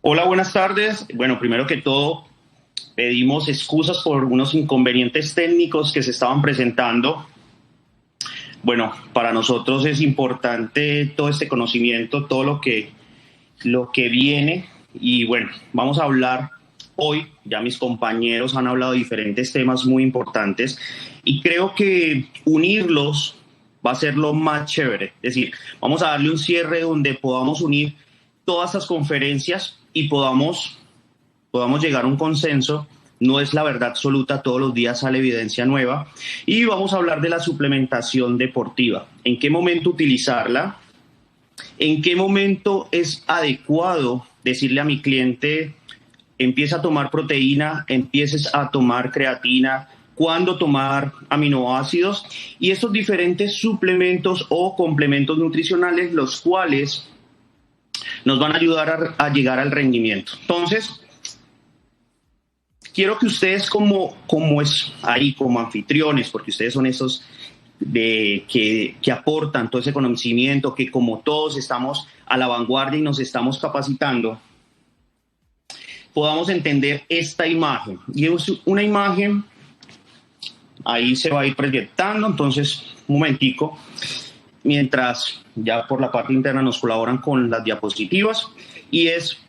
Hola, buenas tardes. Bueno, primero que todo, pedimos excusas por unos inconvenientes técnicos que se estaban presentando. Bueno, para nosotros es importante todo este conocimiento, todo lo que viene. Y bueno, vamos a hablar hoy, ya mis compañeros han hablado de diferentes temas muy importantes y creo que unirlos va a ser lo más chévere. Es decir, vamos a darle un cierre donde podamos unir todas estas conferencias y podamos llegar a un consenso. No es la verdad absoluta, todos los días sale evidencia nueva. Y vamos a hablar de la suplementación deportiva. ¿En qué momento utilizarla? ¿En qué momento es adecuado decirle a mi cliente, empieza a tomar proteína, empieces a tomar creatina, cuándo tomar aminoácidos y estos diferentes suplementos o complementos nutricionales, los cuales nos van a ayudar a llegar al rendimiento? Entonces, quiero que ustedes como anfitriones, porque ustedes son esos que aportan todo ese conocimiento, que como todos estamos a la vanguardia y nos estamos capacitando, podamos entender esta imagen. Y es una imagen, ahí se va a ir proyectando, entonces, un momentico, mientras ya por la parte interna nos colaboran con las diapositivas, y es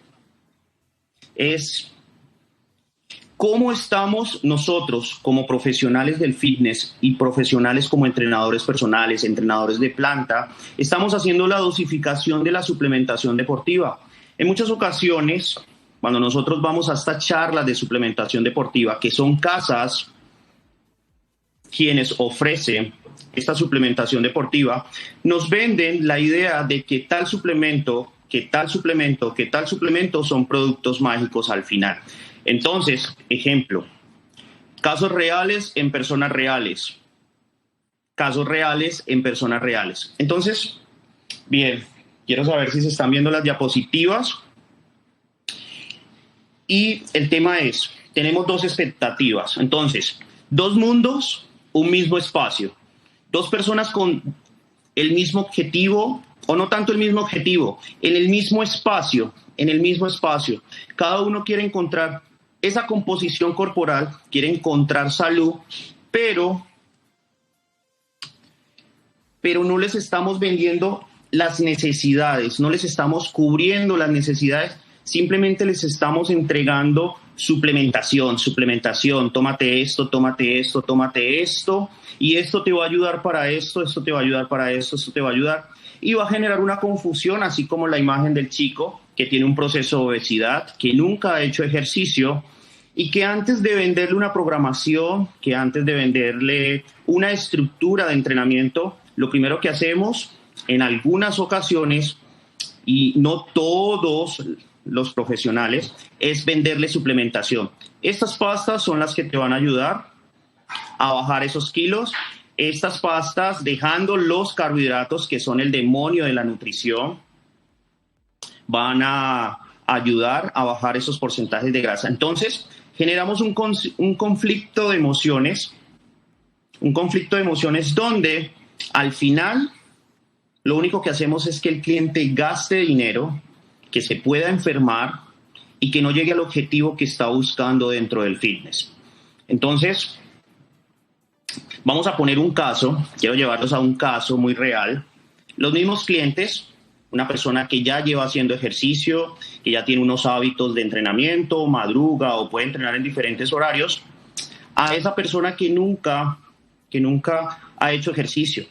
cómo estamos nosotros como profesionales del fitness y profesionales como entrenadores personales, entrenadores de planta, estamos haciendo la dosificación de la suplementación deportiva. En muchas ocasiones, cuando nosotros vamos a estas charlas de suplementación deportiva, que son casas quienes ofrecen esta suplementación deportiva, nos venden la idea de que tal suplemento, que tal suplemento, que tal suplemento son productos mágicos al final. Entonces, ejemplo, casos reales en personas reales, casos reales en personas reales. Entonces, bien, quiero saber si se están viendo las diapositivas. Y el tema es, tenemos dos expectativas. Entonces, dos mundos, un mismo espacio. Dos personas con el mismo objetivo, o no tanto el mismo objetivo, en el mismo espacio, en el mismo espacio. Cada uno quiere encontrar esa composición corporal, quiere encontrar salud, pero no les estamos vendiendo las necesidades, no les estamos cubriendo las necesidades, simplemente les estamos entregando suplementación, tómate esto, tómate esto, tómate esto, y esto te va a ayudar para esto, esto te va a ayudar para esto, esto te va a ayudar, y va a generar una confusión, así como la imagen del chico que tiene un proceso de obesidad, que nunca ha hecho ejercicio, y que antes de venderle una programación, que antes de venderle una estructura de entrenamiento, lo primero que hacemos en algunas ocasiones, y no todos los profesionales, es venderle suplementación. Estas pastas son las que te van a ayudar a bajar esos kilos. Estas pastas, dejando los carbohidratos, que son el demonio de la nutrición, van a ayudar a bajar esos porcentajes de grasa. Entonces, generamos un conflicto de emociones, donde al final lo único que hacemos es que el cliente gaste dinero, que se pueda enfermar y que no llegue al objetivo que está buscando dentro del fitness. Entonces, vamos a poner un caso, quiero llevarlos a un caso muy real. Los mismos clientes, una persona que ya lleva haciendo ejercicio, que ya tiene unos hábitos de entrenamiento, madruga o puede entrenar en diferentes horarios, a esa persona que nunca ha hecho ejercicio,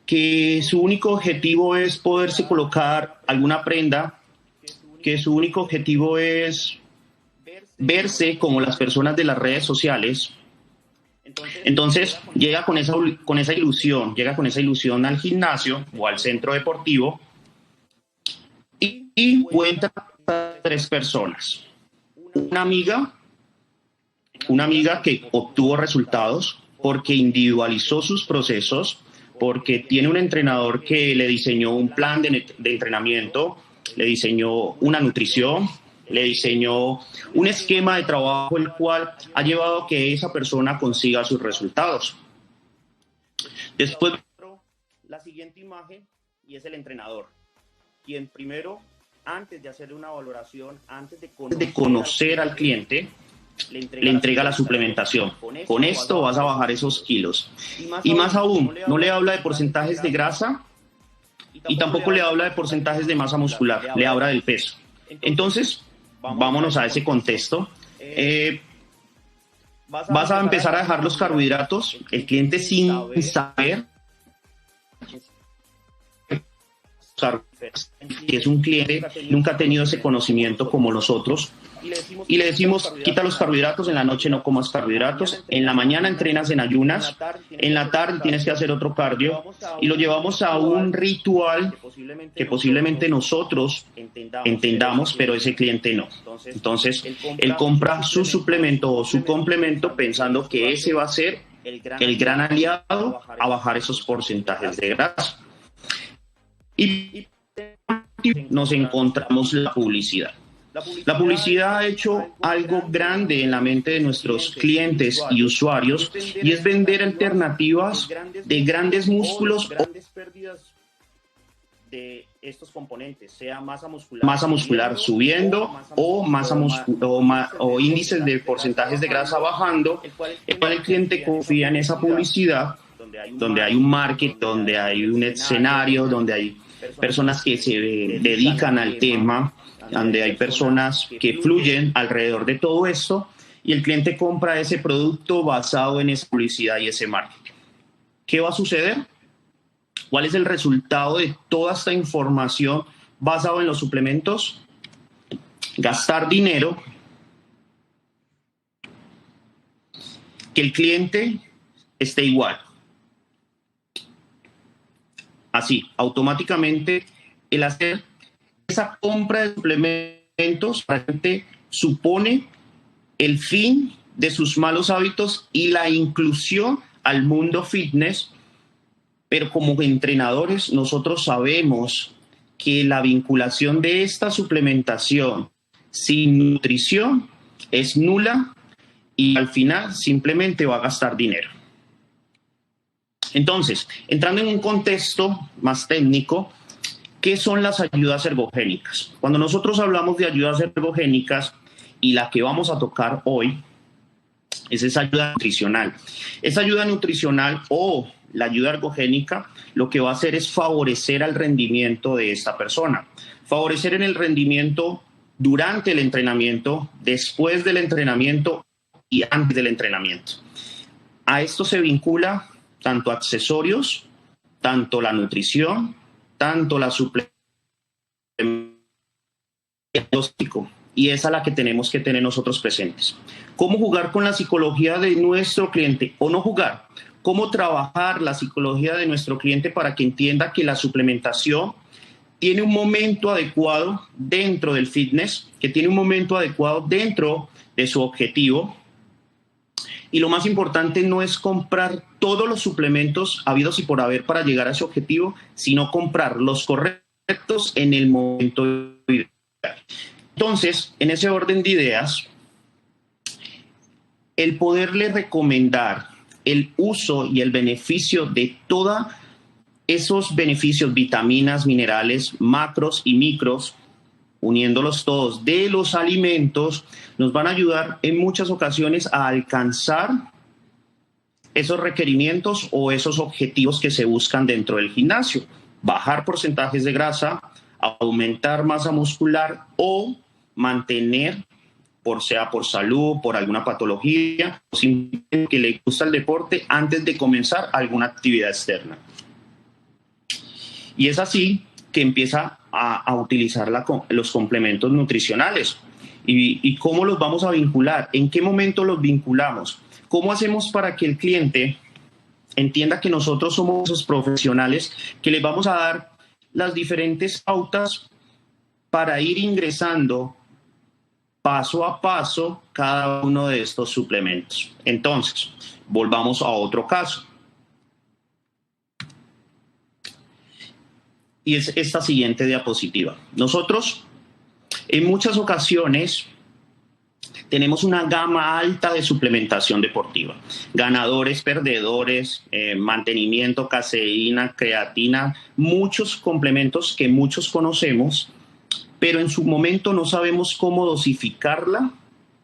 que su único objetivo es poderse colocar alguna prenda, que su único objetivo es verse como las personas de las redes sociales. Entonces llega con esa ilusión al gimnasio o al centro deportivo y encuentra a tres personas. Una amiga que obtuvo resultados porque individualizó sus procesos, porque tiene un entrenador que le diseñó un plan de entrenamiento, le diseñó una nutrición, le diseñó un esquema de trabajo, el cual ha llevado a que esa persona consiga sus resultados. Después, la siguiente imagen, y es el entrenador, quien primero antes de hacerle una valoración, antes de conocer al cliente, le entrega la suplementación. Con esto vas a bajar esos kilos. Y más aún, no le habla de porcentajes de grasa y tampoco le habla de porcentajes de masa muscular, le habla del peso. Entonces, vámonos a ese contexto. Vas a empezar a dejar los carbohidratos, el cliente sin saber que es un cliente, nunca ha tenido ese conocimiento como nosotros, y le decimos, quita los carbohidratos, en la noche no comas carbohidratos, en la mañana entrenas en ayunas, en la tarde tienes que hacer otro cardio, y lo llevamos a un ritual que posiblemente nosotros entendamos, pero ese cliente no. Entonces, él compra su suplemento o su complemento pensando que ese va a ser el gran aliado a bajar esos porcentajes de grasa. Y nos encontramos la publicidad. La publicidad ha hecho algo grande en la mente de nuestros clientes y usuarios, y es vender alternativas de grandes músculos o de estos componentes, sea masa muscular subiendo o o índices de porcentajes de grasa bajando, el cual el cliente confía en esa publicidad, donde hay un marketing, donde hay un escenario, donde hay personas que se dedican al tema, donde hay personas que fluyen alrededor de todo esto, y el cliente compra ese producto basado en esa publicidad y ese marketing. ¿Qué va a suceder? ¿Cuál es el resultado de toda esta información basado en los suplementos? Gastar dinero, que el cliente esté igual. Así, automáticamente, el hacer esa compra de suplementos realmente supone el fin de sus malos hábitos y la inclusión al mundo fitness, pero como entrenadores nosotros sabemos que la vinculación de esta suplementación sin nutrición es nula y al final simplemente va a gastar dinero. Entonces, entrando en un contexto más técnico, ¿qué son las ayudas ergogénicas? Cuando nosotros hablamos de ayudas ergogénicas, y la que vamos a tocar hoy es esa ayuda nutricional. Esa ayuda nutricional o la ayuda ergogénica lo que va a hacer es favorecer al rendimiento de esta persona. Favorecer en el rendimiento durante el entrenamiento, después del entrenamiento y antes del entrenamiento. A esto se vincula tanto accesorios, tanto la nutrición, tanto la suplementación, y esa es la que tenemos que tener nosotros presentes. ¿Cómo jugar con la psicología de nuestro cliente o no jugar? ¿Cómo trabajar la psicología de nuestro cliente para que entienda que la suplementación tiene un momento adecuado dentro del fitness, que tiene un momento adecuado dentro de su objetivo? Y lo más importante no es comprar todos los suplementos habidos y por haber para llegar a ese objetivo, sino comprar los correctos en el momento ideal. Entonces, en ese orden de ideas, el poderle recomendar el uso y el beneficio de todos esos beneficios, vitaminas, minerales, macros y micros, uniéndolos todos de los alimentos, nos van a ayudar en muchas ocasiones a alcanzar esos requerimientos o esos objetivos que se buscan dentro del gimnasio. Bajar porcentajes de grasa, aumentar masa muscular o mantener, sea por salud, por alguna patología, o simplemente que le gusta el deporte antes de comenzar alguna actividad externa. Y es así que empieza a utilizar los complementos nutricionales. ¿Y cómo los vamos a vincular? ¿En qué momento los vinculamos? ¿Cómo hacemos para que el cliente entienda que nosotros somos esos profesionales que les vamos a dar las diferentes pautas para ir ingresando paso a paso cada uno de estos suplementos? Entonces, volvamos a otro caso. Y es esta siguiente diapositiva. Nosotros, en muchas ocasiones, tenemos una gama alta de suplementación deportiva. Ganadores, perdedores, mantenimiento, caseína, creatina, muchos complementos que muchos conocemos, pero en su momento no sabemos cómo dosificarla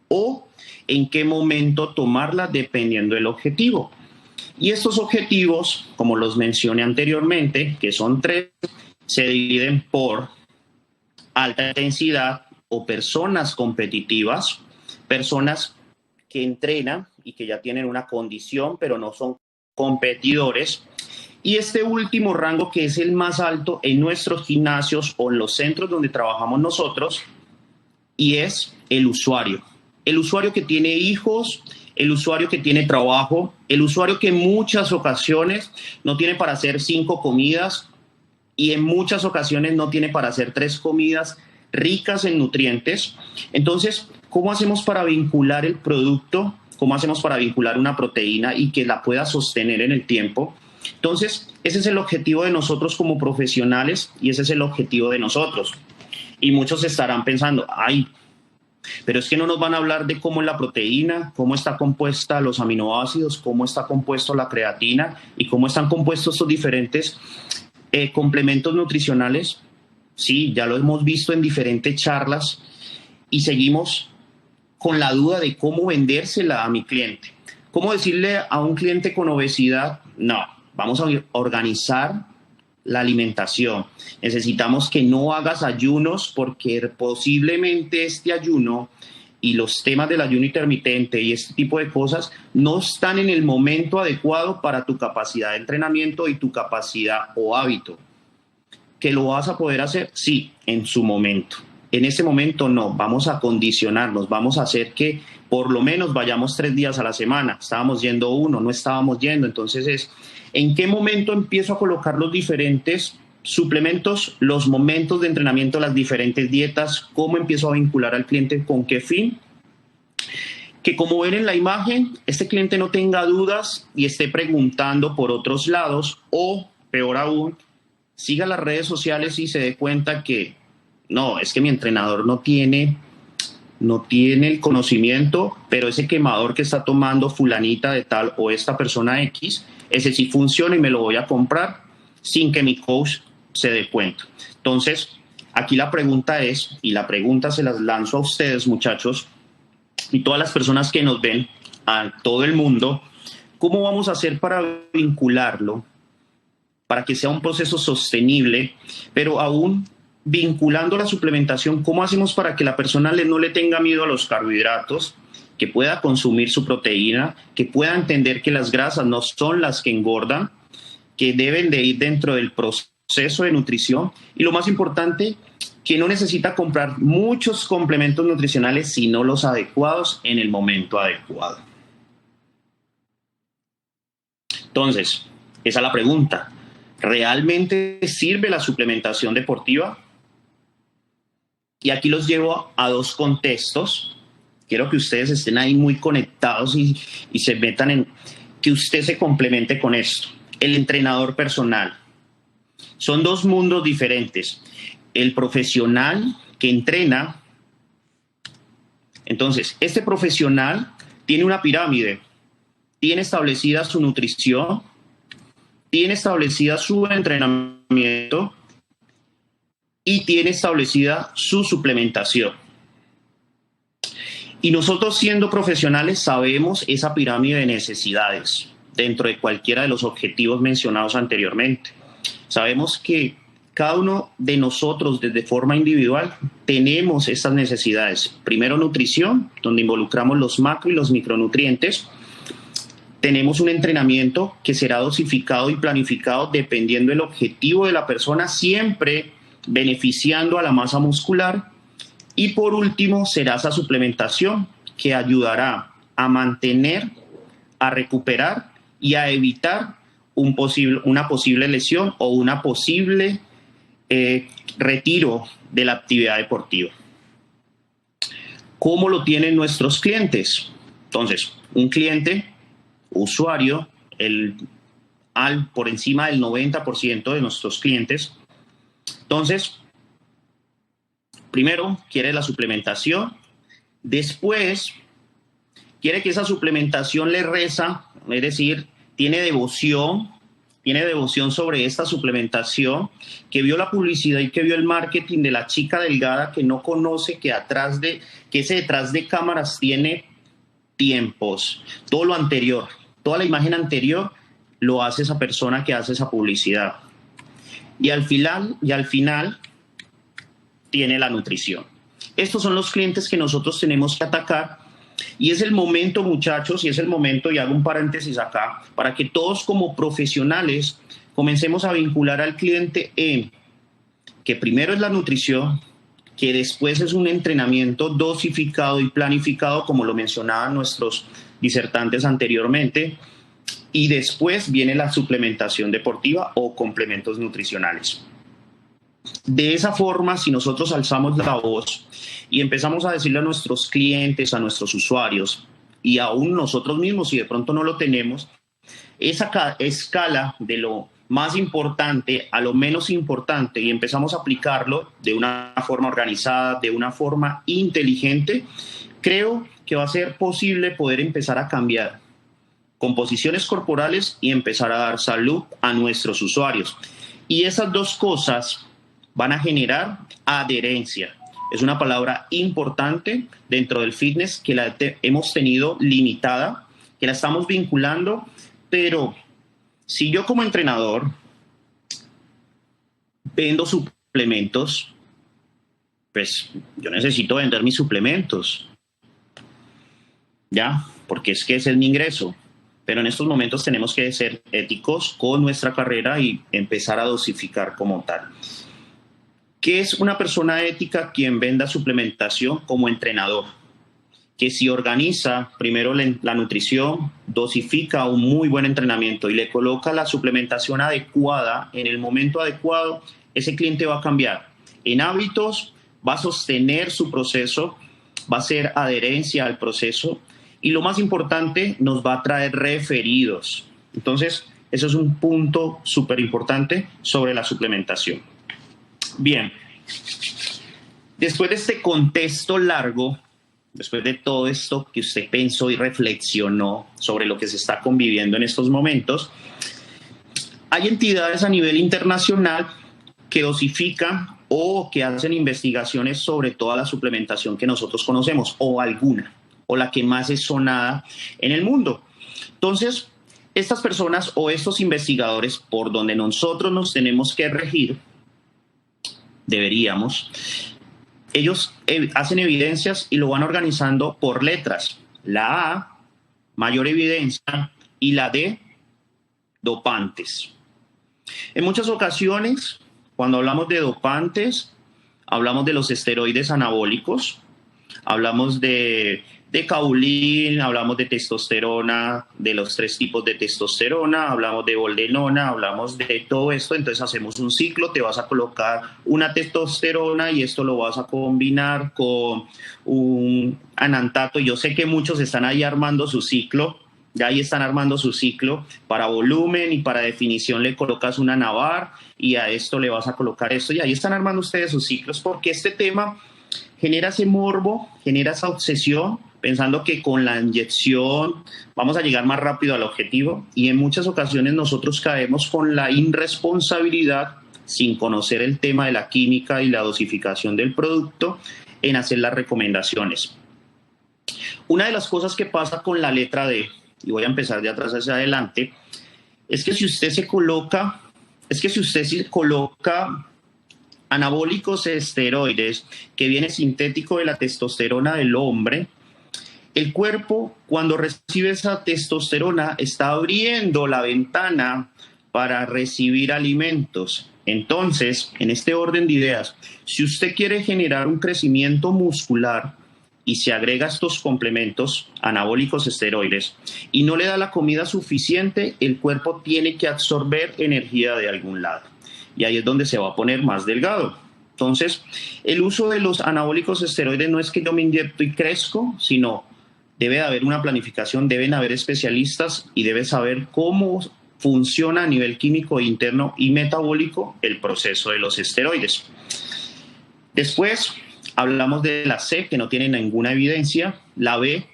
o en qué momento tomarla dependiendo del objetivo. Y estos objetivos, como los mencioné anteriormente, que son 3, se dividen por alta intensidad o personas competitivas, personas que entrenan y que ya tienen una condición, pero no son competidores. Y este último rango, que es el más alto en nuestros gimnasios o en los centros donde trabajamos nosotros, y es el usuario. El usuario que tiene hijos, el usuario que tiene trabajo, el usuario que en muchas ocasiones no tiene para hacer 5 comidas y en muchas ocasiones no tiene para hacer 3 comidas ricas en nutrientes. Entonces, ¿cómo hacemos para vincular el producto? ¿Cómo hacemos para vincular una proteína y que la pueda sostener en el tiempo? Entonces, ese es el objetivo de nosotros como profesionales y ese es el objetivo de nosotros. Y muchos estarán pensando, ay, pero es que no nos van a hablar de cómo es la proteína, cómo está compuesta los aminoácidos, cómo está compuesto la creatina y cómo están compuestos estos diferentes complementos nutricionales. Sí, ya lo hemos visto en diferentes charlas y seguimos con la duda de cómo vendérsela a mi cliente. ¿Cómo decirle a un cliente con obesidad? No, vamos a organizar la alimentación. Necesitamos que no hagas ayunos porque posiblemente este ayuno y los temas del ayuno intermitente y este tipo de cosas no están en el momento adecuado para tu capacidad de entrenamiento y tu capacidad o hábito. ¿Que lo vas a poder hacer? Sí, en su momento. En este momento no, vamos a condicionarnos, vamos a hacer que por lo menos vayamos 3 días a la semana. Estábamos yendo 1, no estábamos yendo. Entonces es, ¿en qué momento empiezo a colocar los diferentes suplementos, los momentos de entrenamiento, las diferentes dietas? ¿Cómo empiezo a vincular al cliente? ¿Con qué fin? Que como ven en la imagen, este cliente no tenga dudas y esté preguntando por otros lados o, peor aún, siga las redes sociales y se dé cuenta que no, es que mi entrenador no tiene el conocimiento, pero ese quemador que está tomando fulanita de tal o esta persona X, ese sí funciona y me lo voy a comprar sin que mi coach se dé cuenta. Entonces, aquí la pregunta es, y la pregunta se las lanzo a ustedes, muchachos, y todas las personas que nos ven, a todo el mundo, ¿cómo vamos a hacer para vincularlo, para que sea un proceso sostenible, pero aún vinculando la suplementación? ¿Cómo hacemos para que la persona no le tenga miedo a los carbohidratos, que pueda consumir su proteína, que pueda entender que las grasas no son las que engordan, que deben de ir dentro del proceso de nutrición? Y lo más importante, que no necesita comprar muchos complementos nutricionales, sino los adecuados en el momento adecuado. Entonces, esa es la pregunta. ¿Realmente sirve la suplementación deportiva? Y aquí los llevo a 2 contextos. Quiero que ustedes estén ahí muy conectados y se metan en que usted se complemente con esto. El entrenador personal. Son 2 mundos diferentes. El profesional que entrena. Entonces, este profesional tiene una pirámide. Tiene establecida su nutrición, tiene establecida su entrenamiento y tiene establecida su suplementación. Y nosotros, siendo profesionales, sabemos esa pirámide de necesidades dentro de cualquiera de los objetivos mencionados anteriormente. Sabemos que cada uno de nosotros, desde forma individual, tenemos estas necesidades. Primero, nutrición, donde involucramos los macro y los micronutrientes. Tenemos un entrenamiento que será dosificado y planificado dependiendo del objetivo de la persona, siempre beneficiando a la masa muscular. Y por último, será esa suplementación que ayudará a mantener, a recuperar y a evitar una posible lesión o una posible retiro de la actividad deportiva. ¿Cómo lo tienen nuestros clientes? Entonces, un cliente, usuario, por encima del 90% de nuestros clientes. Entonces, primero quiere la suplementación, después quiere que esa suplementación le reza, es decir, tiene devoción tiene devoción sobre esta suplementación, que vio la publicidad y que vio el marketing de la chica delgada, que no conoce que ese detrás de cámaras tiene tiempos, todo lo anterior, toda la imagen anterior lo hace esa persona que hace esa publicidad. Y al final tiene la nutrición. Estos son los clientes que nosotros tenemos que atacar. Y es el momento, muchachos, y es el momento, y hago un paréntesis acá, para que todos como profesionales comencemos a vincular al cliente en que primero es la nutrición, que después es un entrenamiento dosificado y planificado, como lo mencionaban nuestros disertantes anteriormente, y después viene la suplementación deportiva o complementos nutricionales. De esa forma, si nosotros alzamos la voz y empezamos a decirle a nuestros clientes, a nuestros usuarios y aún nosotros mismos, si de pronto no lo tenemos, esa escala de lo más importante a lo menos importante y empezamos a aplicarlo de una forma organizada, de una forma inteligente, creo que va a ser posible poder empezar a cambiar composiciones corporales y empezar a dar salud a nuestros usuarios. Y esas dos cosas van a generar adherencia. Es una palabra importante dentro del fitness que la hemos tenido limitada, que la estamos vinculando, pero si yo como entrenador vendo suplementos, pues yo necesito vender mis suplementos, ¿ya? Porque es que ese es mi ingreso. Pero en estos momentos tenemos que ser éticos con nuestra carrera y empezar a dosificar como tal. ¿Qué es una persona ética? Quien venda suplementación como entrenador, que si organiza primero la nutrición, dosifica un muy buen entrenamiento y le coloca la suplementación adecuada en el momento adecuado, ese cliente va a cambiar en hábitos, va a sostener su proceso, va a hacer adherencia al proceso y lo más importante, nos va a traer referidos. Entonces, eso es un punto súper importante sobre la suplementación. Bien, después de este contexto largo, después de todo esto que usted pensó y reflexionó sobre lo que se está conviviendo en estos momentos, hay entidades a nivel internacional que dosifican o que hacen investigaciones sobre toda la suplementación que nosotros conocemos, o alguna, o la que más es sonada en el mundo. Entonces, estas personas o estos investigadores por donde nosotros nos tenemos que regir, ellos hacen evidencias y lo van organizando por letras. La A, mayor evidencia, y la D, dopantes. En muchas ocasiones, cuando hablamos de dopantes, hablamos de los esteroides anabólicos, hablamos de caulín, hablamos de testosterona, de los 3 tipos de testosterona, hablamos de boldenona, hablamos de todo esto. Entonces hacemos un ciclo, te vas a colocar una testosterona y esto lo vas a combinar con un anantato. Yo sé que muchos están ahí armando su ciclo, ya ahí están armando su ciclo. Para volumen y para definición le colocas una navar y a esto le vas a colocar esto, y ahí están armando ustedes sus ciclos, porque este tema genera ese morbo, genera esa obsesión, pensando que con la inyección vamos a llegar más rápido al objetivo, y en muchas ocasiones nosotros caemos con la irresponsabilidad, sin conocer el tema de la química y la dosificación del producto, en hacer las recomendaciones. Una de las cosas que pasa con la letra D, y voy a empezar de atrás hacia adelante, es que si usted se coloca anabólicos esteroides, que viene sintético de la testosterona del hombre, el cuerpo, cuando recibe esa testosterona, está abriendo la ventana para recibir alimentos. Entonces, en este orden de ideas, si usted quiere generar un crecimiento muscular y se agrega estos complementos anabólicos esteroides y no le da la comida suficiente, el cuerpo tiene que absorber energía de algún lado. Y ahí es donde se va a poner más delgado. Entonces, el uso de los anabólicos esteroides no es que yo me inyecto y crezco, sino debe haber una planificación, deben haber especialistas y debe saber cómo funciona a nivel químico interno y metabólico el proceso de los esteroides. Después hablamos de la C, que no tiene ninguna evidencia, la B,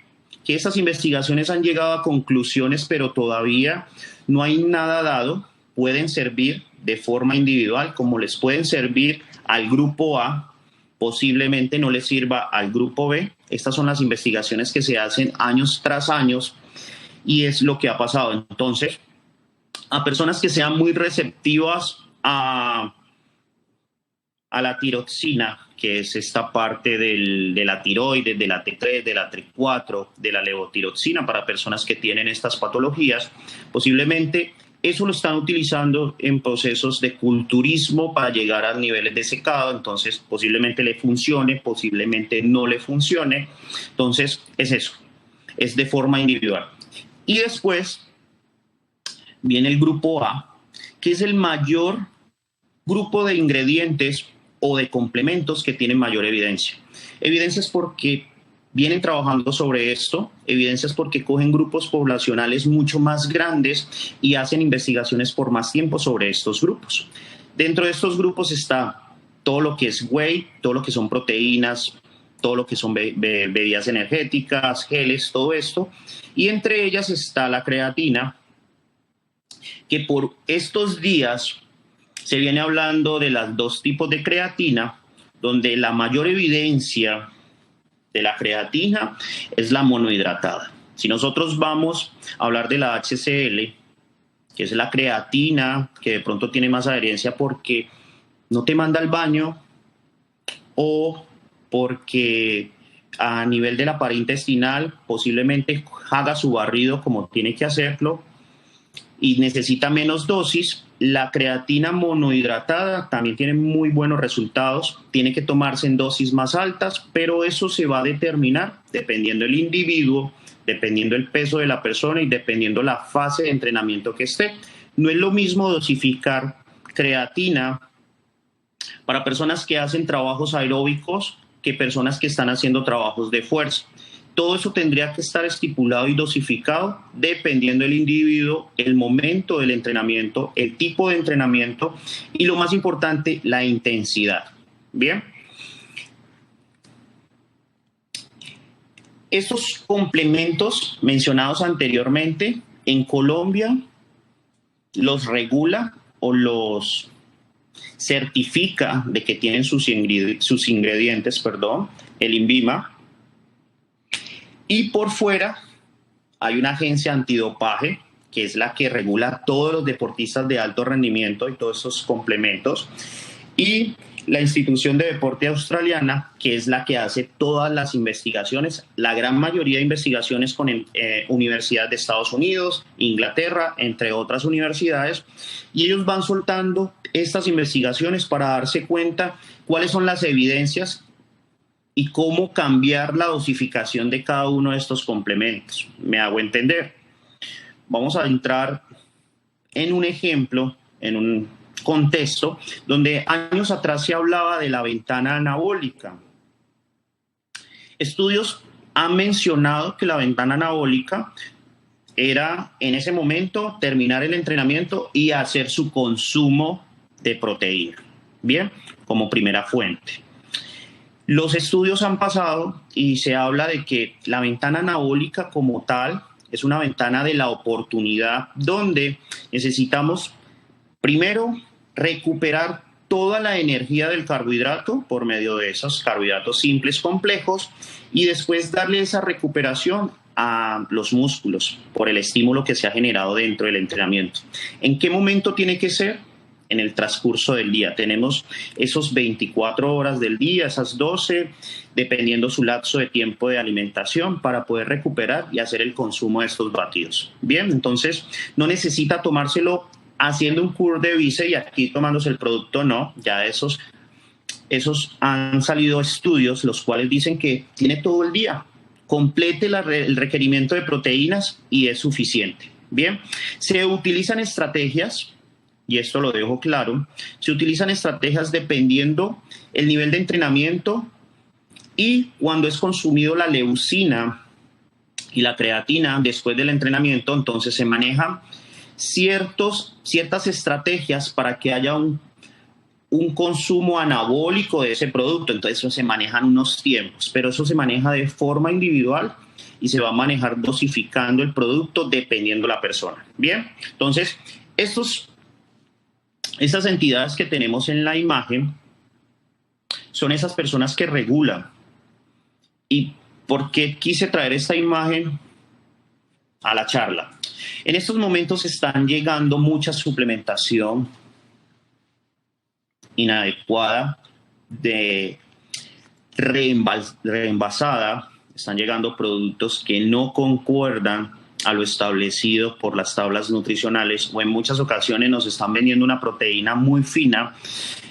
que estas investigaciones han llegado a conclusiones, pero todavía no hay nada dado. pueden servir de forma individual, como les pueden servir al grupo A, posiblemente no les sirva al grupo B. Estas son las investigaciones que se hacen años tras años y es lo que ha pasado. Entonces, a personas que sean muy receptivas a la tiroxina, que es esta parte de la tiroides, de la T3, de la T4, de la levotiroxina para personas que tienen estas patologías, posiblemente eso lo están utilizando en procesos de culturismo para llegar a niveles de secado, entonces posiblemente le funcione, posiblemente no le funcione, entonces es eso, es de forma individual. Y después viene el grupo A, que es el mayor grupo de ingredientes o de complementos que tienen mayor evidencia. Evidencias porque vienen trabajando sobre esto, evidencias porque cogen grupos poblacionales mucho más grandes y hacen investigaciones por más tiempo sobre estos grupos. Dentro de estos grupos está todo lo que es whey, todo lo que son proteínas, todo lo que son bebidas energéticas, geles, todo esto. Y entre ellas está la creatina, que por estos días se viene hablando de los dos tipos de creatina, donde la mayor evidencia de la creatina es la monohidratada. Si nosotros vamos a hablar de la HCl, que es la creatina, que de pronto tiene más adherencia porque no te manda al baño o porque a nivel de la pared intestinal posiblemente haga su barrido como tiene que hacerlo y necesita menos dosis, la creatina monohidratada también tiene muy buenos resultados, tiene que tomarse en dosis más altas, pero eso se va a determinar dependiendo del individuo, dependiendo el peso de la persona y dependiendo la fase de entrenamiento que esté. No es lo mismo dosificar creatina para personas que hacen trabajos aeróbicos que personas que están haciendo trabajos de fuerza. Todo eso tendría que estar estipulado y dosificado dependiendo del individuo, el momento del entrenamiento, el tipo de entrenamiento y lo más importante, la intensidad. Bien. Estos complementos mencionados anteriormente, en Colombia los regula o los certifica de que tienen sus ingredientes, el INVIMA. Y por fuera hay una agencia antidopaje, que es la que regula a todos los deportistas de alto rendimiento y todos esos complementos. Y la institución de deporte australiana, que es la que hace todas las investigaciones, la gran mayoría de investigaciones con universidades de Estados Unidos, Inglaterra, entre otras universidades. Y ellos van soltando estas investigaciones para darse cuenta cuáles son las evidencias y cómo cambiar la dosificación de cada uno de estos complementos. ¿Me hago entender? Vamos a entrar en un ejemplo, en un contexto donde años atrás se hablaba de la ventana anabólica. Estudios han mencionado que la ventana anabólica era en ese momento terminar el entrenamiento y hacer su consumo de proteína, bien, como primera fuente. Los estudios han pasado y se habla de que la ventana anabólica como tal es una ventana de la oportunidad donde necesitamos primero recuperar toda la energía del carbohidrato por medio de esos carbohidratos simples complejos y después darle esa recuperación a los músculos por el estímulo que se ha generado dentro del entrenamiento. ¿En qué momento tiene que ser? En el transcurso del día. Tenemos esos 24 horas del día, esas 12, dependiendo su lapso de tiempo de alimentación para poder recuperar y hacer el consumo de estos batidos. Bien, entonces no necesita tomárselo haciendo un curl de bíceps y aquí tomándose el producto, no, ya esos han salido estudios los cuales dicen que tiene todo el día, complete el requerimiento de proteínas y es suficiente. Bien, se utilizan estrategias, y esto lo dejo claro, se utilizan estrategias dependiendo el nivel de entrenamiento y cuando es consumido la leucina y la creatina después del entrenamiento, entonces se manejan ciertas estrategias para que haya un consumo anabólico de ese producto. Entonces se manejan unos tiempos, pero eso se maneja de forma individual y se va a manejar dosificando el producto dependiendo la persona. Bien, entonces estos Estas entidades que tenemos en la imagen son esas personas que regulan. ¿Y por qué quise traer esta imagen a la charla? En estos momentos están llegando mucha suplementación inadecuada, de reenvasada, están llegando productos que no concuerdan a lo establecido por las tablas nutricionales, o en muchas ocasiones nos están vendiendo una proteína muy fina,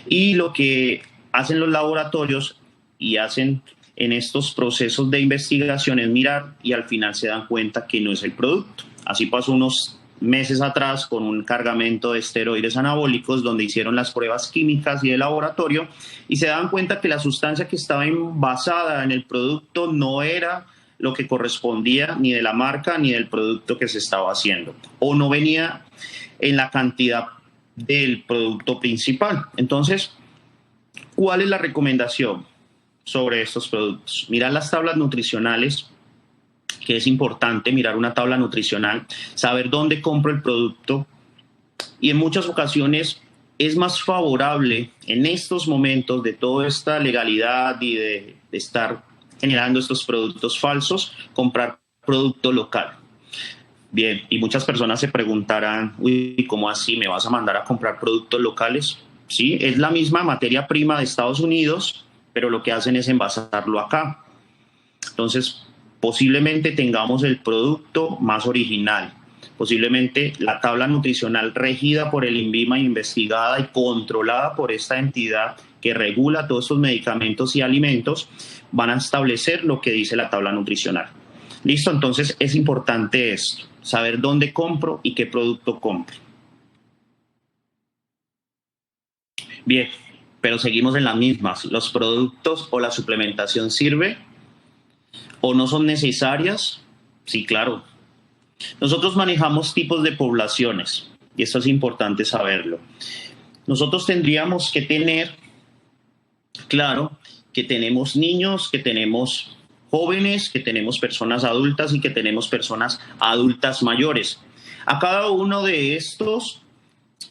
y lo que hacen los laboratorios y hacen en estos procesos de investigación es mirar y al final se dan cuenta que no es el producto. Así pasó unos meses atrás con un cargamento de esteroides anabólicos donde hicieron las pruebas químicas y de laboratorio y se daban cuenta que la sustancia que estaba envasada en el producto no era lo que correspondía ni de la marca ni del producto que se estaba haciendo, o no venía en la cantidad del producto principal. Entonces, ¿cuál es la recomendación sobre estos productos? Mirar las tablas nutricionales, que es importante mirar una tabla nutricional, saber dónde compro el producto, y en muchas ocasiones es más favorable en estos momentos de toda esta legalidad y de estar generando estos productos falsos, comprar producto local. Bien, y muchas personas se preguntarán, uy, ¿cómo así me vas a mandar a comprar productos locales? Sí, es la misma materia prima de Estados Unidos, pero lo que hacen es envasarlo acá. Entonces, posiblemente tengamos el producto más original, posiblemente la tabla nutricional regida por el INVIMA, investigada y controlada por esta entidad que regula todos estos medicamentos y alimentos, van a establecer lo que dice la tabla nutricional. Listo, entonces es importante esto, saber dónde compro y qué producto compro. Bien, pero seguimos en las mismas. ¿Los productos o la suplementación sirve o no son necesarias? Sí, claro. Nosotros manejamos tipos de poblaciones y esto es importante saberlo. Nosotros tendríamos que tener claro que tenemos niños, que tenemos jóvenes, que tenemos personas adultas y que tenemos personas adultas mayores. A cada uno de estos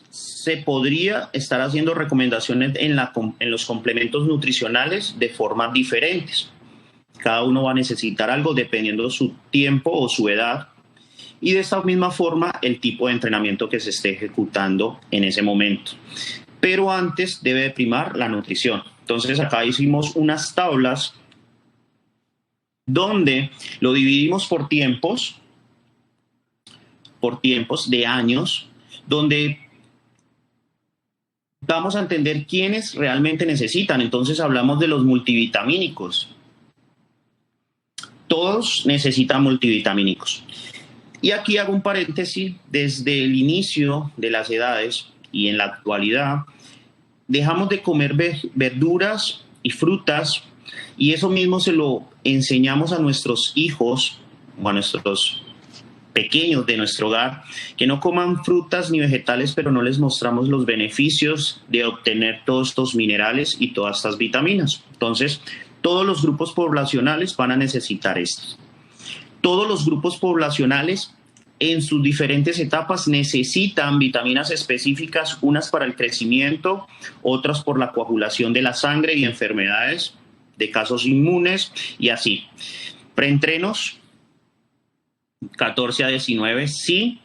se podría estar haciendo recomendaciones en los complementos nutricionales de formas diferentes. Cada uno va a necesitar algo dependiendo de su tiempo o su edad, y de esta misma forma el tipo de entrenamiento que se esté ejecutando en ese momento. Pero antes debe de primar la nutrición. Entonces acá hicimos unas tablas donde lo dividimos por tiempos de años, donde vamos a entender quiénes realmente necesitan. Entonces hablamos de los multivitamínicos. Todos necesitan multivitamínicos. Y aquí hago un paréntesis, desde el inicio de las edades y en la actualidad, dejamos de comer verduras y frutas, y eso mismo se lo enseñamos a nuestros hijos o a nuestros pequeños de nuestro hogar, que no coman frutas ni vegetales, pero no les mostramos los beneficios de obtener todos estos minerales y todas estas vitaminas. Entonces, todos los grupos poblacionales van a necesitar esto. Todos los grupos poblacionales en sus diferentes etapas necesitan vitaminas específicas, unas para el crecimiento, otras por la coagulación de la sangre y enfermedades de casos inmunes y así. Preentrenos, 14 a 19, sí,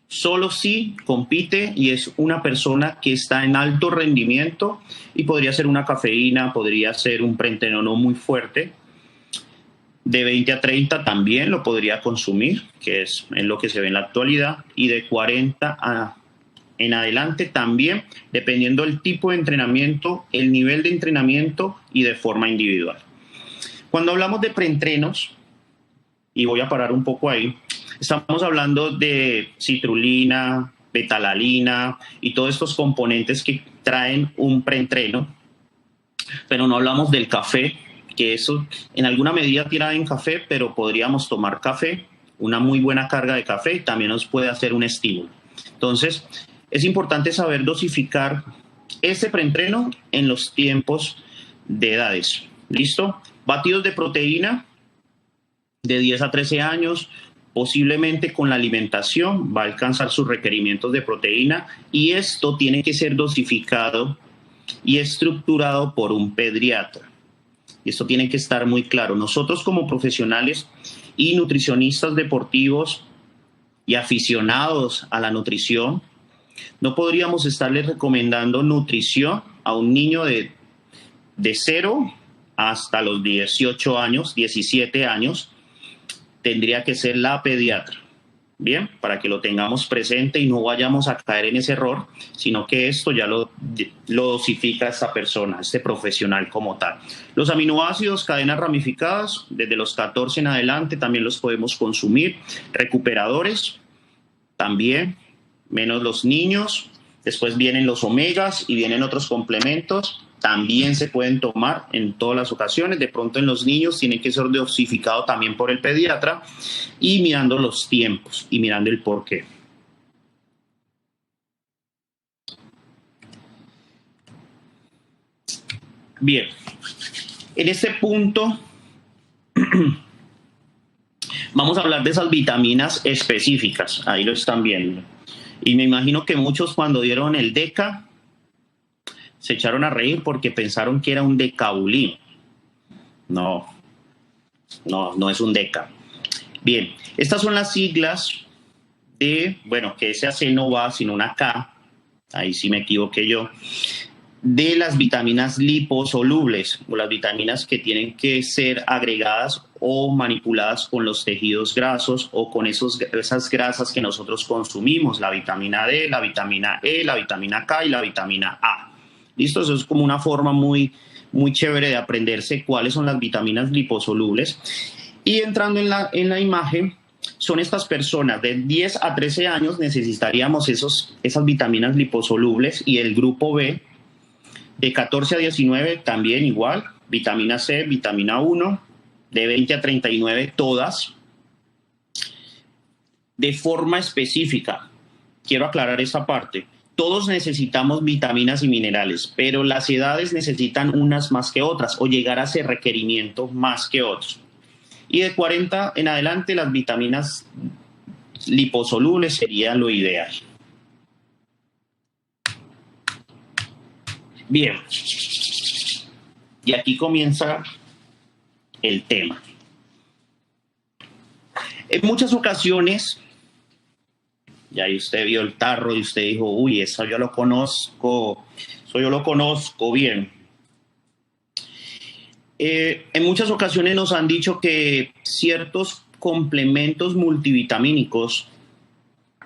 solo sí compite y es una persona que está en alto rendimiento, y podría ser una cafeína, podría ser un preentreno no muy fuerte. De 20 a 30 también lo podría consumir, que es en lo que se ve en la actualidad, y de 40 en adelante también, dependiendo del tipo de entrenamiento, el nivel de entrenamiento y de forma individual. Cuando hablamos de preentrenos, y voy a parar un poco ahí, estamos hablando de citrulina, betalalina y todos estos componentes que traen un preentreno, pero no hablamos del café, que eso en alguna medida tira en café, pero podríamos tomar café, una muy buena carga de café, y también nos puede hacer un estímulo. Entonces, es importante saber dosificar este preentreno en los tiempos de edades. ¿Listo? Batidos de proteína de 10 a 13 años, posiblemente con la alimentación va a alcanzar sus requerimientos de proteína y esto tiene que ser dosificado y estructurado por un pediatra. Y esto tiene que estar muy claro. Nosotros como profesionales y nutricionistas deportivos y aficionados a la nutrición, no podríamos estarle recomendando nutrición a un niño de 0 hasta los 18 años, 17 años, tendría que ser la pediatra. Bien, para que lo tengamos presente y no vayamos a caer en ese error, sino que esto ya lo dosifica esta persona, este profesional como tal. Los aminoácidos, cadenas ramificadas, desde los 14 en adelante también los podemos consumir. Recuperadores, también, menos los niños. Después vienen los omegas y vienen otros complementos. También se pueden tomar en todas las ocasiones. De pronto en los niños tiene que ser dosificado también por el pediatra y mirando los tiempos y mirando el porqué. Bien, en este punto vamos a hablar de esas vitaminas específicas. Ahí lo están viendo. Y me imagino que muchos cuando dieron el DECA se echaron a reír porque pensaron que era un Decabulín. No es un DECA. Bien, estas son las siglas de, bueno, que ese AC no va sin una K, ahí sí me equivoqué yo, de las vitaminas liposolubles, o las vitaminas que tienen que ser agregadas o manipuladas con los tejidos grasos o con esas grasas que nosotros consumimos, la vitamina D, la vitamina E, la vitamina K y la vitamina A. ¿Listo? Eso es como una forma muy chévere de aprenderse cuáles son las vitaminas liposolubles. Y entrando en la imagen, son estas personas de 10 a 13 años, necesitaríamos esas vitaminas liposolubles, y el grupo B, de 14 a 19 también igual, vitamina C, vitamina 1, de 20 a 39 todas, de forma específica. Quiero aclarar esta parte. Todos necesitamos vitaminas y minerales, pero las edades necesitan unas más que otras o llegar a ese requerimiento más que otros. Y de 40 en adelante las vitaminas liposolubles sería lo ideal. Bien, y aquí comienza el tema. En muchas ocasiones, ya ahí usted vio el tarro y usted dijo, uy, eso yo lo conozco bien. En muchas ocasiones nos han dicho que ciertos complementos multivitamínicos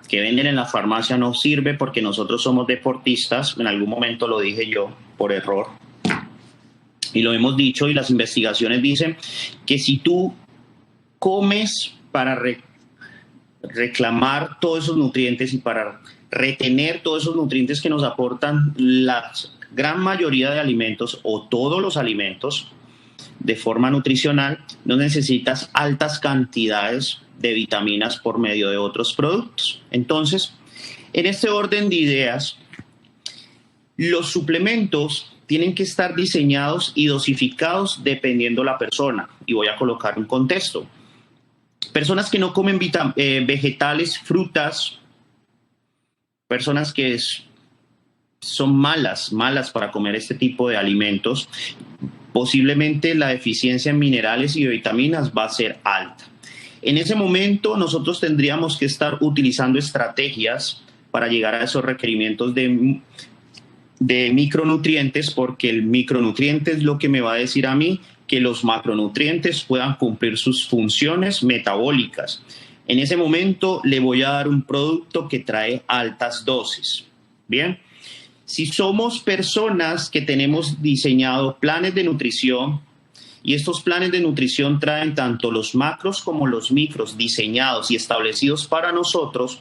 que venden en la farmacia no sirven porque nosotros somos deportistas. En algún momento lo dije yo por error y lo hemos dicho, y las investigaciones dicen que si tú comes para reclamar todos esos nutrientes y para retener todos esos nutrientes que nos aportan la gran mayoría de alimentos o todos los alimentos de forma nutricional, no necesitas altas cantidades de vitaminas por medio de otros productos. Entonces, en este orden de ideas, los suplementos tienen que estar diseñados y dosificados dependiendo la persona. Y voy a colocar un contexto. Personas que no comen vegetales, frutas, personas que son malas para comer este tipo de alimentos, posiblemente la deficiencia en minerales y de vitaminas va a ser alta. En ese momento nosotros tendríamos que estar utilizando estrategias para llegar a esos requerimientos de micronutrientes, porque el micronutriente es lo que me va a decir a mí que los macronutrientes puedan cumplir sus funciones metabólicas. En ese momento le voy a dar un producto que trae altas dosis. Bien, si somos personas que tenemos diseñado planes de nutrición, y estos planes de nutrición traen tanto los macros como los micros diseñados y establecidos para nosotros,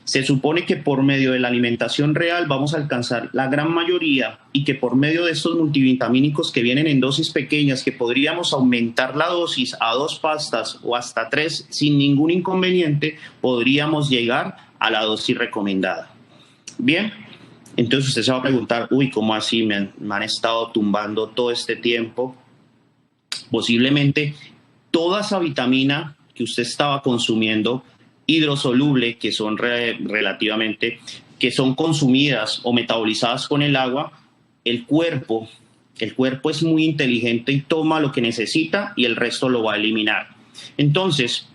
se supone que por medio de la alimentación real vamos a alcanzar la gran mayoría, y que por medio de estos multivitamínicos que vienen en dosis pequeñas, que podríamos aumentar la dosis a 2 pastas o hasta 3 sin ningún inconveniente, podríamos llegar a la dosis recomendada. Bien, entonces usted se va a preguntar, uy, ¿cómo así? Me han estado tumbando todo este tiempo. Posiblemente toda esa vitamina que usted estaba consumiendo hidrosoluble, que son relativamente, que son consumidas o metabolizadas con el agua, el cuerpo es muy inteligente y toma lo que necesita y el resto lo va a eliminar. Entonces,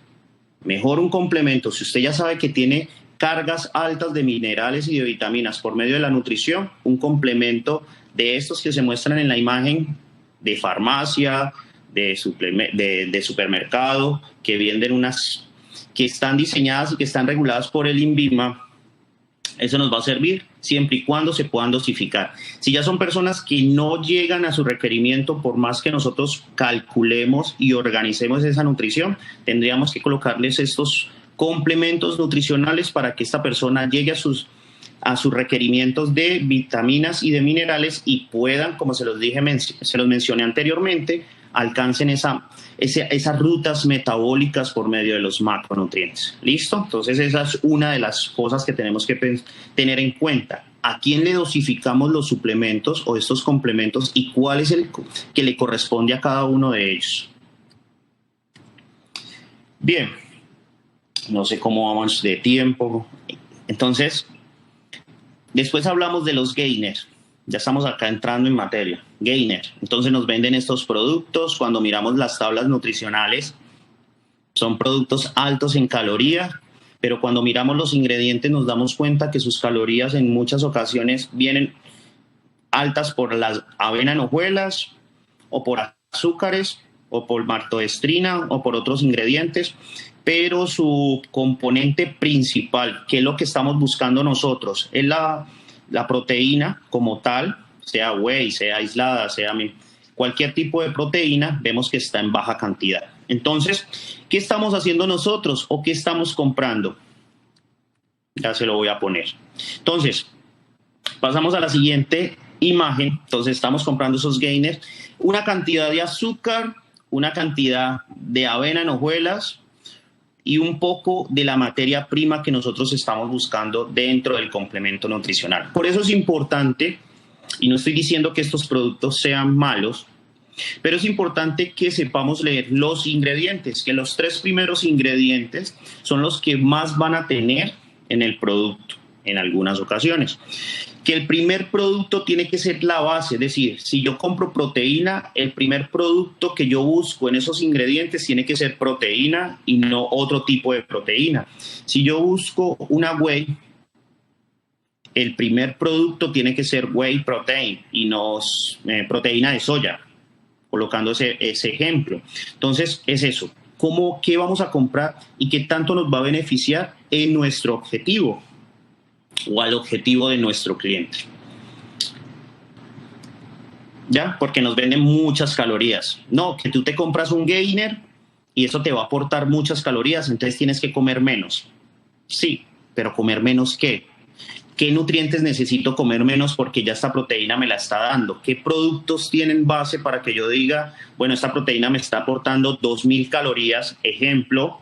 mejor un complemento, si usted ya sabe que tiene cargas altas de minerales y de vitaminas por medio de la nutrición, un complemento de estos que se muestran en la imagen de farmacia, de supermercado, que venden unas que están diseñadas y que están reguladas por el INVIMA, eso nos va a servir siempre y cuando se puedan dosificar. Si ya son personas que no llegan a su requerimiento, por más que nosotros calculemos y organicemos esa nutrición, tendríamos que colocarles estos complementos nutricionales para que esta persona llegue a sus requerimientos de vitaminas y de minerales y puedan, como se los mencioné anteriormente, alcancen esas rutas metabólicas por medio de los macronutrientes. ¿Listo? Entonces esa es una de las cosas que tenemos que tener en cuenta. ¿A quién le dosificamos los suplementos o estos complementos y cuál es el que le corresponde a cada uno de ellos? Bien, no sé cómo vamos de tiempo. Entonces, después hablamos de los gainers. Ya estamos acá entrando en materia. Gainer. Entonces nos venden estos productos. Cuando miramos las tablas nutricionales, son productos altos en calorías, pero cuando miramos los ingredientes nos damos cuenta que sus calorías en muchas ocasiones vienen altas por las avena en hojuelas, o por azúcares, o por maltodextrina, o por otros ingredientes, pero su componente principal, que es lo que estamos buscando nosotros, es la proteína como tal, sea whey, sea aislada, sea cualquier tipo de proteína, vemos que está en baja cantidad. Entonces, ¿qué estamos haciendo nosotros o qué estamos comprando? Ya se lo voy a poner. Entonces, pasamos a la siguiente imagen. Entonces, estamos comprando esos gainers, una cantidad de azúcar, una cantidad de avena en hojuelas, y un poco de la materia prima que nosotros estamos buscando dentro del complemento nutricional. Por eso es importante, y no estoy diciendo que estos productos sean malos, pero es importante que sepamos leer los ingredientes, que los 3 primeros ingredientes son los que más van a tener en el producto en algunas ocasiones. Que el primer producto tiene que ser la base, es decir, si yo compro proteína, el primer producto que yo busco en esos ingredientes tiene que ser proteína y no otro tipo de proteína. Si yo busco una whey, el primer producto tiene que ser whey protein y no proteína de soya, colocando ese ejemplo. Entonces, es eso. ¿Qué vamos a comprar y qué tanto nos va a beneficiar en nuestro objetivo o al objetivo de nuestro cliente? ¿Ya? Porque nos venden muchas calorías. No, que tú te compras un gainer y eso te va a aportar muchas calorías, entonces tienes que comer menos. Sí, pero ¿comer menos qué? ¿Qué nutrientes necesito comer menos porque ya esta proteína me la está dando? ¿Qué productos tienen base para que yo diga, bueno, esta proteína me está aportando 2.000 calorías, ejemplo,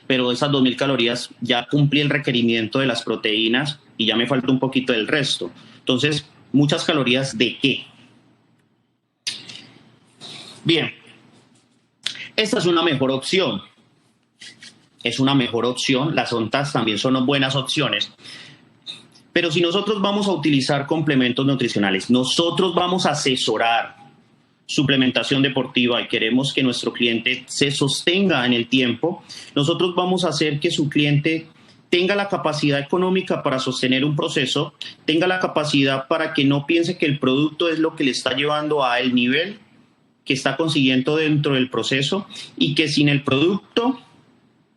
pero esas 2.000 calorías ya cumplí el requerimiento de las proteínas y ya me falta un poquito del resto? Entonces, ¿muchas calorías de qué? Bien, esta es una mejor opción. Es una mejor opción, las ontas también son buenas opciones. Pero si nosotros vamos a utilizar complementos nutricionales, nosotros vamos a asesorar suplementación deportiva y queremos que nuestro cliente se sostenga en el tiempo, nosotros vamos a hacer que su cliente tenga la capacidad económica para sostener un proceso, tenga la capacidad para que no piense que el producto es lo que le está llevando a el nivel que está consiguiendo dentro del proceso y que sin el producto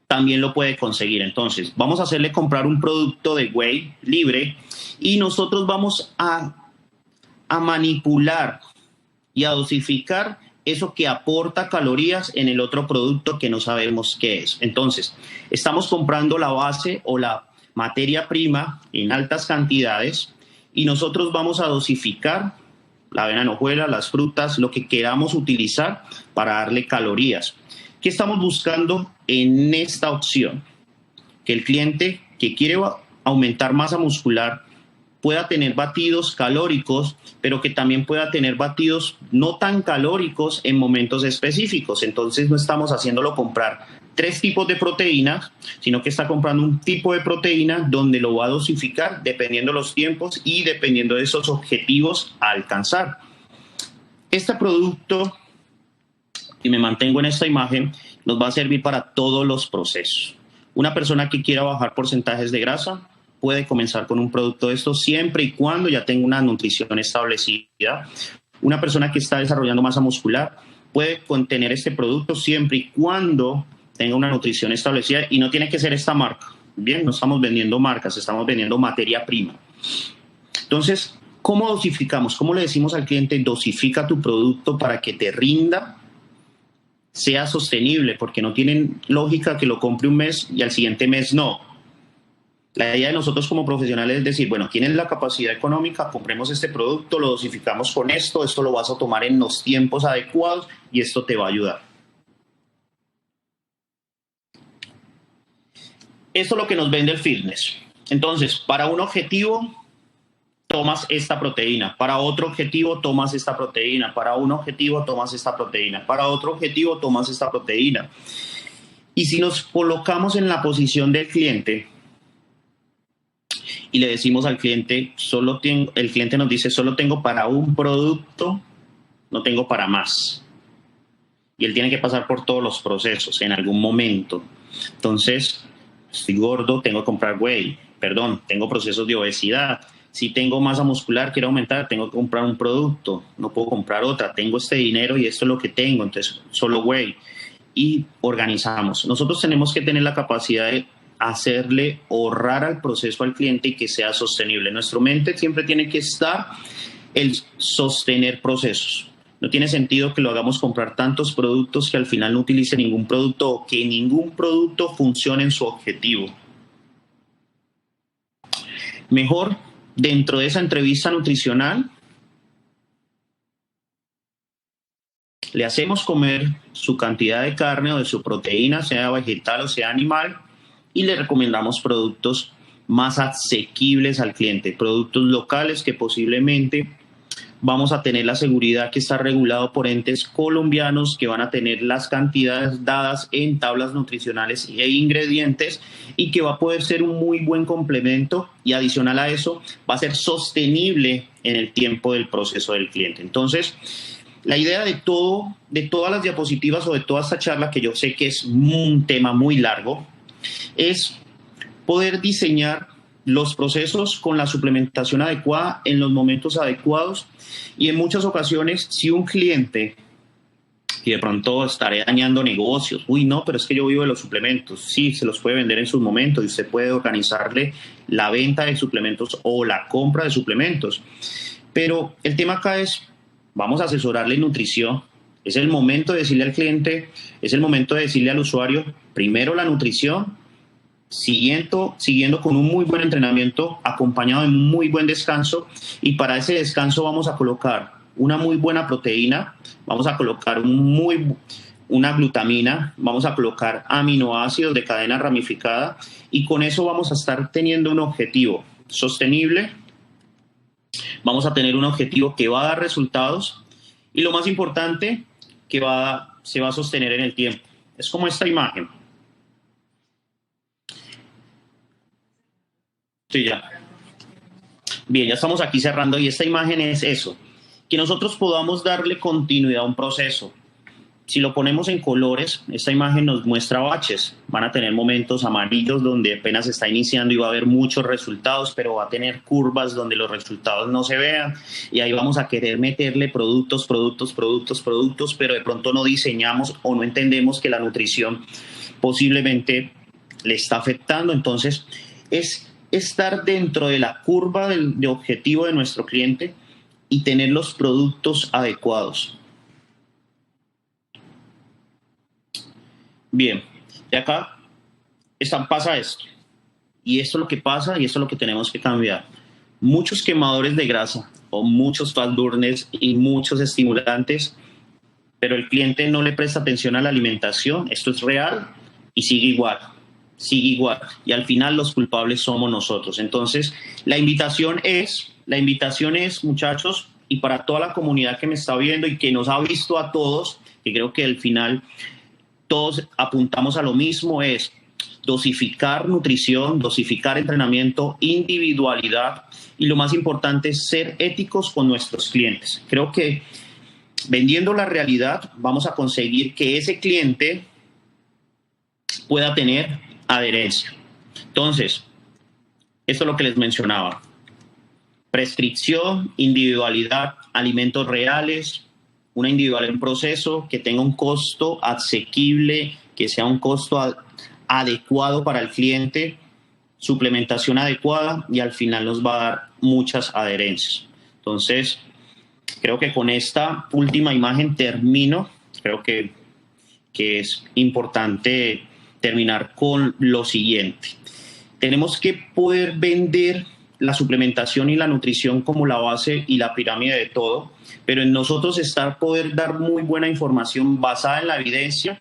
también lo puede conseguir. Entonces, vamos a hacerle comprar un producto de whey libre y nosotros vamos a manipular y a dosificar eso que aporta calorías en el otro producto que no sabemos qué es. Entonces, estamos comprando la base o la materia prima en altas cantidades y nosotros vamos a dosificar la avena en hojuelas, las frutas, lo que queramos utilizar para darle calorías. ¿Qué estamos buscando en esta opción? Que el cliente que quiere aumentar masa muscular pueda tener batidos calóricos, pero que también pueda tener batidos no tan calóricos en momentos específicos. Entonces no estamos haciéndolo comprar 3 tipos de proteínas, sino que está comprando un tipo de proteína donde lo va a dosificar dependiendo de los tiempos y dependiendo de esos objetivos a alcanzar. Este producto, y me mantengo en esta imagen, nos va a servir para todos los procesos. Una persona que quiera bajar porcentajes de grasa puede comenzar con un producto de estos siempre y cuando ya tenga una nutrición establecida. Una persona que está desarrollando masa muscular puede contener este producto siempre y cuando tenga una nutrición establecida, y no tiene que ser esta marca. Bien, no estamos vendiendo marcas, estamos vendiendo materia prima. Entonces, ¿cómo dosificamos? ¿Cómo le decimos al cliente, dosifica tu producto para que te rinda, sea sostenible? Porque no tienen lógica que lo compre un mes y al siguiente mes no. La idea de nosotros como profesionales es decir, bueno, tienes la capacidad económica, compremos este producto, lo dosificamos con esto lo vas a tomar en los tiempos adecuados y esto te va a ayudar. Esto es lo que nos vende el fitness. Entonces, para un objetivo, tomas esta proteína. Para otro objetivo, tomas esta proteína. Para un objetivo, tomas esta proteína. Para otro objetivo, tomas esta proteína. Y si nos colocamos en la posición del cliente y le decimos al cliente, el cliente nos dice, solo tengo para un producto, no tengo para más. Y él tiene que pasar por todos los procesos en algún momento. Entonces, estoy gordo, tengo que comprar whey. Tengo procesos de obesidad. Si tengo masa muscular, quiero aumentar, tengo que comprar un producto, no puedo comprar otra. Tengo este dinero y esto es lo que tengo, entonces solo whey. Y organizamos. Nosotros tenemos que tener la capacidad de hacerle ahorrar al proceso al cliente y que sea sostenible. Nuestra mente siempre tiene que estar el sostener procesos. No tiene sentido que lo hagamos comprar tantos productos que al final no utilice ningún producto o que ningún producto funcione en su objetivo. Mejor, dentro de esa entrevista nutricional, le hacemos comer su cantidad de carne o de su proteína, sea vegetal o sea animal, y le recomendamos productos más asequibles al cliente, productos locales que posiblemente vamos a tener la seguridad que está regulado por entes colombianos, que van a tener las cantidades dadas en tablas nutricionales e ingredientes, y que va a poder ser un muy buen complemento, y adicional a eso va a ser sostenible en el tiempo del proceso del cliente. Entonces, la idea de todas las diapositivas o de toda esta charla, que yo sé que es un tema muy largo, es poder diseñar los procesos con la suplementación adecuada en los momentos adecuados. Y en muchas ocasiones, si un cliente, y de pronto estaré dañando negocios, no, pero es que yo vivo de los suplementos, sí, se los puede vender en sus momentos y usted puede organizarle la venta de suplementos o la compra de suplementos. Pero el tema acá es, vamos a asesorarle en nutrición. Es el momento de decirle al cliente, es el momento de decirle al usuario, primero la nutrición, siguiendo con un muy buen entrenamiento, acompañado de un muy buen descanso, y para ese descanso vamos a colocar una muy buena proteína, vamos a colocar una glutamina, vamos a colocar aminoácidos de cadena ramificada, y con eso vamos a estar teniendo un objetivo sostenible, vamos a tener un objetivo que va a dar resultados, y lo más importante, que se va a sostener en el tiempo. Es como esta imagen. Sí, ya. Bien, ya estamos aquí cerrando, y esta imagen es eso, que nosotros podamos darle continuidad a un proceso. Si lo ponemos en colores, esta imagen nos muestra baches. Van a tener momentos amarillos donde apenas está iniciando y va a haber muchos resultados, pero va a tener curvas donde los resultados no se vean, y ahí vamos a querer meterle productos, pero de pronto no diseñamos o no entendemos que la nutrición posiblemente le está afectando. Entonces, es estar dentro de la curva de objetivo de nuestro cliente y tener los productos adecuados. Bien, de acá pasa esto. Y esto es lo que pasa, y esto es lo que tenemos que cambiar. Muchos quemadores de grasa o muchos fat burners y muchos estimulantes, pero el cliente no le presta atención a la alimentación. Esto es real y sigue igual. sigue igual y al final los culpables somos nosotros. Entonces, la invitación es, muchachos, y para toda la comunidad que me está viendo y que nos ha visto a todos, que creo que al final todos apuntamos a lo mismo, es dosificar nutrición, dosificar entrenamiento, individualidad y lo más importante es ser éticos con nuestros clientes. Creo que vendiendo la realidad vamos a conseguir que ese cliente pueda tener adherencia. Entonces, esto es lo que les mencionaba. Prescripción, individualidad, alimentos reales, una individual en proceso que tenga un costo asequible, que sea un costo adecuado para el cliente, suplementación adecuada y al final nos va a dar muchas adherencias. Entonces, creo que con esta última imagen termino. Creo que es importante terminar con lo siguiente. Tenemos que poder vender la suplementación y la nutrición como la base y la pirámide de todo, pero en nosotros poder dar muy buena información basada en la evidencia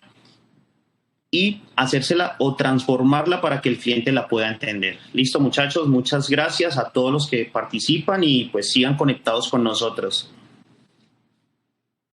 y hacérsela o transformarla para que el cliente la pueda entender. Listo, muchachos, muchas gracias a todos los que participan y pues sigan conectados con nosotros.